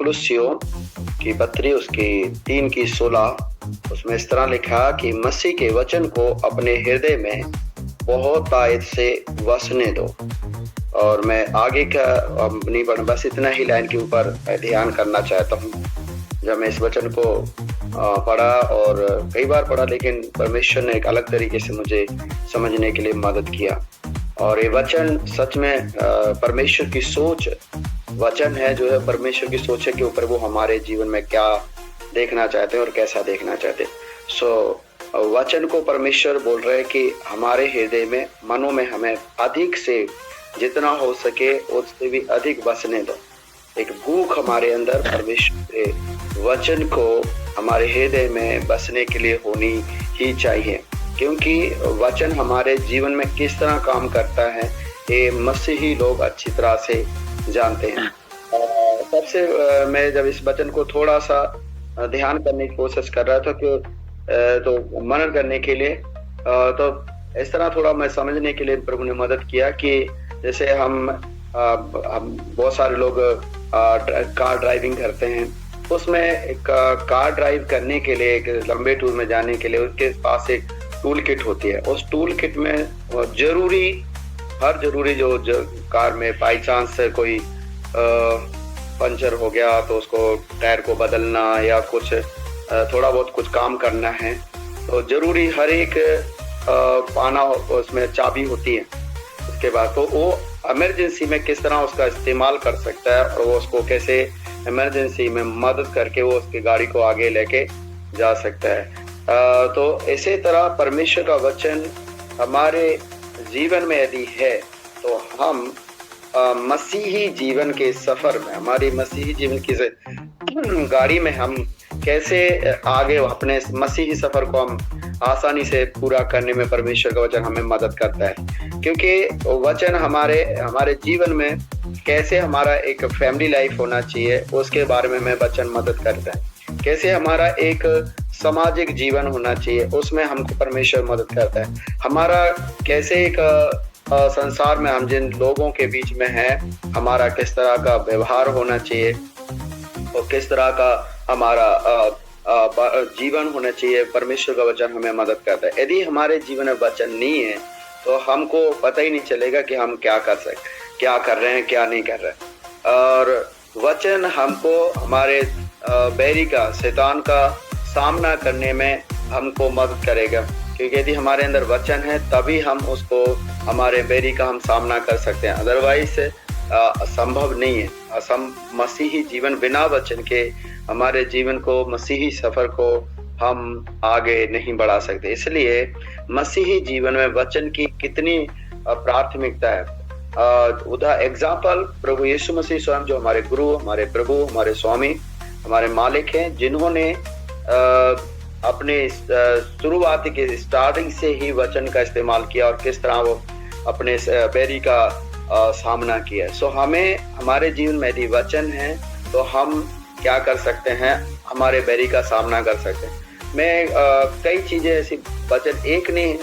कुलुस्सियों की पत्री उसकी 3 की 16 उसमें इस तरह लिखा कि मसीह के वचन को अपने हृदय में बहुतायत से वसने दो। और मैं आगे का नहीं पढ़, बस इतना ही लाइन के ऊपर ध्यान करना चाहता हूँ। जब मैं इस वचन को पढ़ा और कई बार पढ़ा, लेकिन परमेश्वर ने एक अलग तरीके से मुझे समझने के लिए मदद किया। और ये वचन सच में परमेश्वर की सोच वचन है, जो है परमेश्वर की सोच है कि ऊपर वो हमारे जीवन में क्या देखना चाहते हैं और कैसा देखना चाहते हैं। वचन को परमेश्वर बोल रहे हैं कि हमारे हृदय में, मनों में हमें अधिक से जितना हो सके उससे भी अधिक बसने दो। एक भूख हमारे अंदर परमेश्वर के वचन को हमारे हृदय में बसने के लिए होनी ही चाहिए, क्योंकि वचन हमारे जीवन में किस तरह काम करता है ये मसीही लोग अच्छी तरह से जानते हैं। सबसे मैं जब इस वचन को थोड़ा सा ध्यान करने की कोशिश कर रहा था कि तो मनन करने के लिए, तो इस तरह थोड़ा मैं समझने के लिए प्रभु ने मदद किया कि जैसे हम बहुत सारे लोग कार ड्राइविंग करते हैं, उसमें एक कार ड्राइव करने के लिए, एक लंबे टूर में जाने के लिए उसके पास एक टूल किट होती है। उस टूल किट में हर जरूरी जो कार में बाई चांस कोई पंचर हो गया तो उसको टायर को बदलना या कुछ थोड़ा बहुत कुछ काम करना है, तो जरूरी हर एक पाना उसमें चाबी होती है। उसके बाद तो वो इमरजेंसी में किस तरह उसका इस्तेमाल कर सकता है और वो उसको कैसे इमरजेंसी में मदद करके वो उसकी गाड़ी को आगे लेके जा सकता है। तो इसी तरह परमेश्वर का वचन हमारे जीवन में यदि है तो हम मसीही जीवन के सफर में, हमारी मसीही जीवन की गाड़ी में हम कैसे आगे अपने मसीही सफर को हम आसानी से पूरा करने में परमेश्वर का वचन हमें मदद करता है। क्योंकि वचन हमारे जीवन में कैसे हमारा एक फैमिली लाइफ होना चाहिए उसके बारे में वचन मदद करता है। कैसे हमारा एक सामाजिक जीवन होना चाहिए उसमें हमको परमेश्वर मदद करता है। हमारा कैसे एक संसार में हम जिन लोगों के बीच में हैं हमारा किस तरह का व्यवहार होना चाहिए और किस तरह का हमारा जीवन होना चाहिए, परमेश्वर का वचन हमें मदद करता है। यदि हमारे जीवन में वचन नहीं है तो हमको पता ही नहीं चलेगा कि हम क्या कर रहे हैं, क्या नहीं कर रहे। और वचन हमको हमारे बैरी का, शैतान का सामना करने में हमको मदद करेगा, क्योंकि यदि हमारे अंदर वचन है तभी हम उसको, हमारे बैरी का हम सामना कर सकते हैं। अदरवाइज असंभव नहीं है। मसीही जीवन बिना वचन के हमारे जीवन को, मसीही सफर को हम आगे नहीं बढ़ा सकते। इसलिए मसीही जीवन में वचन की कितनी प्राथमिकता है। उदाहरण एग्जाम्पल प्रभु यीशु मसीह स्वयं, जो हमारे गुरु, हमारे प्रभु, हमारे स्वामी, हमारे मालिक हैं, जिन्होंने अपने शुरुआत के स्टार्टिंग से ही वचन का इस्तेमाल किया और किस तरह वो अपने बैरी का सामना किया। सो हमें हमारे जीवन में यदि वचन है तो हम क्या कर सकते हैं, हमारे बैरी का सामना कर सकते हैं। मैं कई चीजें ऐसी वचन एक नहीं,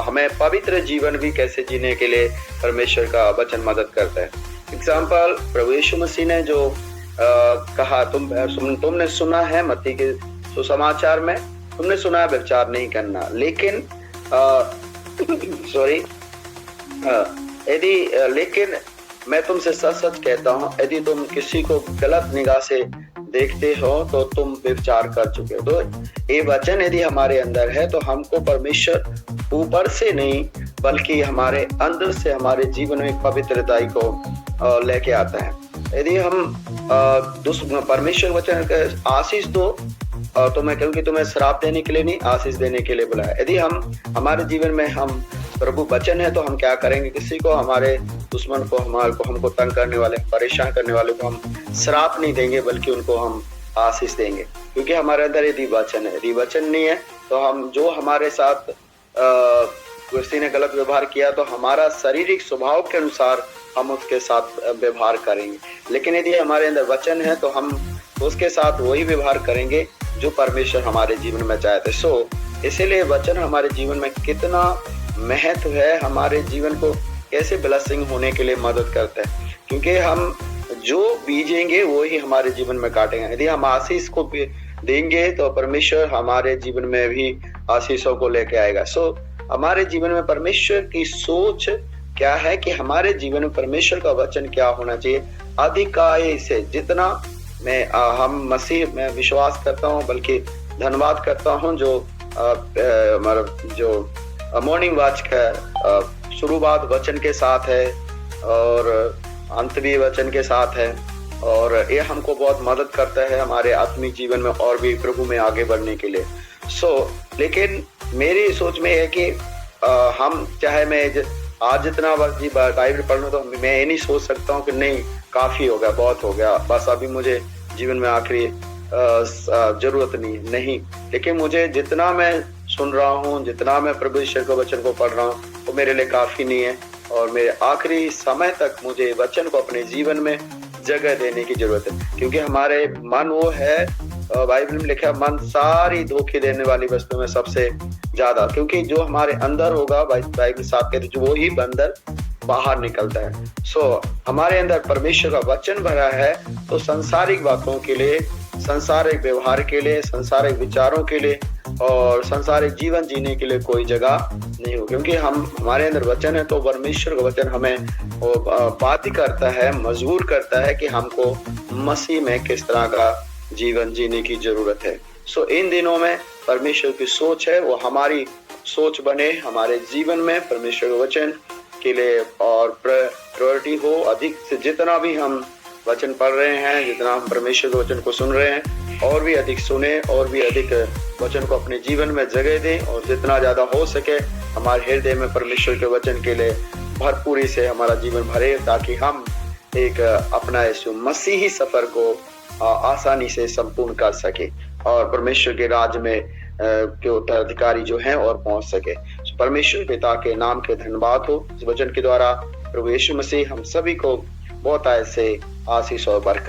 हमें पवित्र जीवन भी कैसे जीने के लिए परमेश्वर का वचन मदद करता है। एग्जाम्पल प्रभु यीशु मसीह ने जो कहा, तुमने सुना है मत्ती के सुसमाचार में, तुमने सुना है व्यभिचार नहीं करना, लेकिन लेकिन मैं तुमसे सच सच कहता हूँ, यदि तुम किसी को गलत निगाह से देखते हो तो तुम व्यभिचार कर चुके हो। तो ये वचन यदि हमारे अंदर है तो हमको परमेश्वर ऊपर से नहीं बल्कि हमारे अंदर से हमारे जीवन में पवित्रताई को लेके आता है। यदि हम परमेश्वर वचन का आशीष दो तो मैं कहूँ कि तुम्हें श्राप देने के लिए नहीं, आशीष देने के लिए बुलाया। यदि हम हमारे जीवन में हम प्रभु वचन है तो हम क्या करेंगे, किसी को, हमारे दुश्मन को, हमको तंग करने वाले, परेशान करने वाले को हम श्राप नहीं देंगे बल्कि उनको हम आशीष देंगे, क्योंकि हमारे अंदर यदि वचन है। यदि वचन नहीं है तो हम, जो हमारे साथ किसी ने गलत व्यवहार किया तो हमारा शारीरिक स्वभाव के अनुसार हम उसके साथ व्यवहार करेंगे, लेकिन यदि हमारे अंदर वचन है तो हम उसके साथ वही व्यवहार करेंगे जो परमेश्वर हमारे जीवन में चाहते। सो इसीलिए वचन हमारे जीवन में कितना महत्व है, हमारे जीवन को कैसे ब्लेसिंग होने के लिए मदद करता है। क्योंकि हम जो बीजेंगे वो ही हमारे जीवन में काटेंगे। यदि हम आशीष को देंगे तो परमेश्वर हमारे जीवन में भी आशीषों को लेके आएगा। हमारे जीवन में परमेश्वर की सोच क्या है कि हमारे जीवन में परमेश्वर का वचन क्या होना चाहिए। अधिकाई से जितना हम मसीह में विश्वास करता हूँ, बल्कि धन्यवाद करता हूँ जो मॉर्निंग वॉच का शुरुआत वचन के साथ है और अंत भी वचन के साथ है, और ये हमको बहुत मदद करता है हमारे आत्मिक जीवन में और भी प्रभु में आगे बढ़ने के लिए। लेकिन मेरी सोच में है कि हम चाहे मैं आज जितना बाइबल पढ़ लूँ तो मैं ये नहीं सोच सकता हूँ कि नहीं काफी हो गया, बहुत हो गया, बस अभी मुझे जीवन में आखिरी जरूरत नहीं। लेकिन मुझे जितना मैं सुन रहा हूँ, जितना मैं प्रभु ईश्वर के वचन को पढ़ रहा हूँ, वो मेरे लिए काफी नहीं है, और मेरे आखिरी समय तक मुझे वचन को अपने जीवन में जगह देने की जरूरत है। क्योंकि हमारे मन वो है, बाइबल में लिखा है, मन सारी धोखे देने वाली वस्तु में सबसे ज्यादा, क्योंकि जो हमारे अंदर होगा, बाइबल साफ कहते हैं, वो ही अंदर बाहर निकलता है। हमारे अंदर परमेश्वर का वचन भरा है, तो संसारिक बातों के लिए, संसारिक व्यवहार के लिए, संसारिक विचारों के लिए और संसारिक जीवन जीने के लिए कोई जगह नहीं हो। क्योंकि हमारे अंदर वचन है, तो परमेश्वर का वचन हमें बाध्य करता है, मजबूर करता है कि हमको मसीह में किस तरह का जीवन जीने की जरूरत है। इन दिनों में परमेश्वर की सोच है वो हमारी सोच बने हमारे जीवन में, परमेश्वर के वचन के लिए और प्रायोरिटी हो। अधिक से जितना भी हम वचन पढ़ रहे हैं, जितना हम परमेश्वर के वचन को सुन रहे हैं, और भी अधिक सुने और भी अधिक वचन को अपने जीवन में जगह दें, और जितना ज्यादा हो सके हमारे हृदय में परमेश्वर के वचन के लिए भरपूरी से हमारा जीवन भरे, ताकि हम एक अपना यीशु मसीही सफर को आसानी से संपूर्ण कर सके और परमेश्वर के राज्य में के उत्तराधिकारी जो हैं और पहुंच सके। परमेश्वर पिता के नाम के धन्यवाद हो। इस वचन के द्वारा प्रभु यीशु मसीह हम सभी को बहुत ऐसे आशीष और बरकत